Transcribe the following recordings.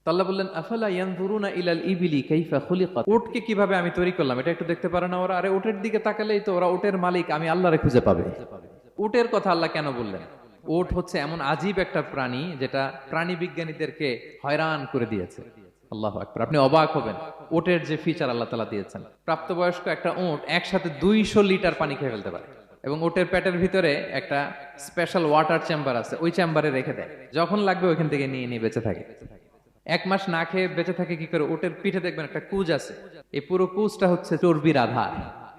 তো আল্লাহ বললেন, আফালা ইয়ানজুরুনা ইলাল ইবিলি কাইফা খুলিকাত, উটকে কিভাবে আমি তৈরি করলাম এটা একটু দেখতে পারে না ওরা? আরে উটের দিকে তাকালেই তো ওরা উটের মালিক আমি আল্লাহরে খুঁজে পাবে। উটের কথা আল্লাহ কেন বললেন? উট হচ্ছে এমন আজীব একটা প্রাণী যেটা প্রাণী বিজ্ঞানীদেরকে হয়রান করে দিয়েছে। আল্লাহু আকবার, আপনি অবাক হবেন উটের যে ফিচার আল্লাহ তাআলা দিয়েছেন। প্রাপ্তবয়স্ক একটা উট একসাথে 200 লিটার পানি খেয়ে ফেলতে পারে, এবং উটের পেটের ভিতরে একটা স্পেশাল ওয়াটার চেম্বার আছে, ওই চেম্বারে রেখে দেয়, যখন লাগবে ওইখান থেকে নিয়ে নিয়ে বেঁচে থাকে। 1 মাস না খেয়ে বেঁচে থাকে কি করে? ওটের পিঠে দেখবেন একটা কুজ আছে, এই পুরো কুজটা হচ্ছে চর্বির আধার।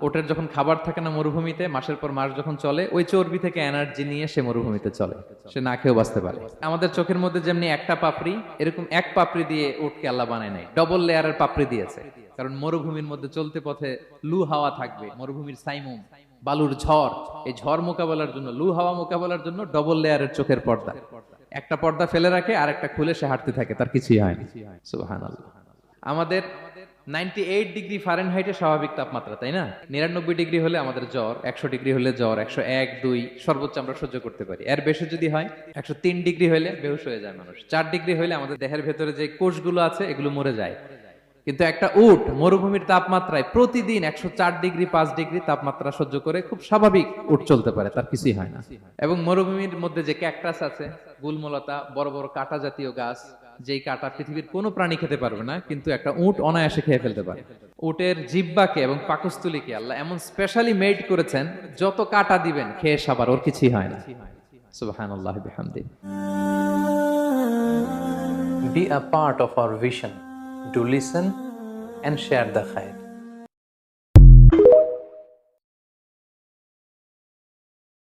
ওটের যখন খাবার থাকে না মরুভূমিতে, মাসের পর মাস যখন চলে, ওই চর্বি থেকে এনার্জি নিয়ে সে মরুভূমিতে চলে, সে না খেয়েও বাঁচতে পারে। আমাদের চোখের মধ্যে যেমনি একটা পাপড়ি, এরকম এক পাপড়ি দিয়ে উটকে আল্লাহ বানায় নাই, ডবল লেয়ারের পাপড়ি দিয়েছে। কারণ মরুভূমির মধ্যে চলতে পথে লু হাওয়া থাকবে, মরুভূমির সাইমুম, বালুর ঝড়, এই ঝড় মোকাবেলার জন্য, লু হাওয়া মোকাবেলার জন্য ডবল লেয়ারের চোখের পর্দা। একটা পর্দা ফেলে রাখে আর একটা খুলে সে হাঁটতে থাকে, তার কিছুই হয় না। সুবহানাল্লাহ। আমাদের 98 ডিগ্রি ফারেনহাইটে স্বাভাবিক তাপমাত্রা, তাই না? 99 ডিগ্রি হলে আমাদের জ্বর, 100 ডিগ্রি হলে জ্বর, 101, 2 সর্বোচ্চ আমরা সহ্য করতে পারি। এর বেশি যদি হয়, 103 ডিগ্রি হলে বেহুশ হয়ে যায় মানুষ। 4 ডিগ্রি হলে আমাদের দেহের ভেতরে যে কোষগুলো আছে এগুলো মরে যায়। কিন্তু একটা উট মরুভূমির তাপমাত্রায় প্রতিদিন 104 ডিগ্রি 5 ডিগ্রি তাপমাত্রা সহ্য করে খুব স্বাভাবিক উট চলতে পারে, তার কিছুই হয় না। এবং মরুভূমির মধ্যে যে ক্যাকটাস আছে, গুলমলতা, বড় বড় কাঁটা জাতীয় গাছ, যেই কাঁটা পৃথিবীর কোনো প্রাণী খেতে পারবে না, কিন্তু একটা উট অনায়াসে খেয়ে ফেলতে পারে। উটের জিহ্বাকে এবং পাকস্থলীকে আল্লাহ এমন স্পেশালি মেড করেছেন, যত কাঁটা দিবেন খেয়ে সাবার, ওর কিছুই হয় না। সুবহানাল্লাহ বিহামদি। Be a part of our vision. Do listen and share the khair.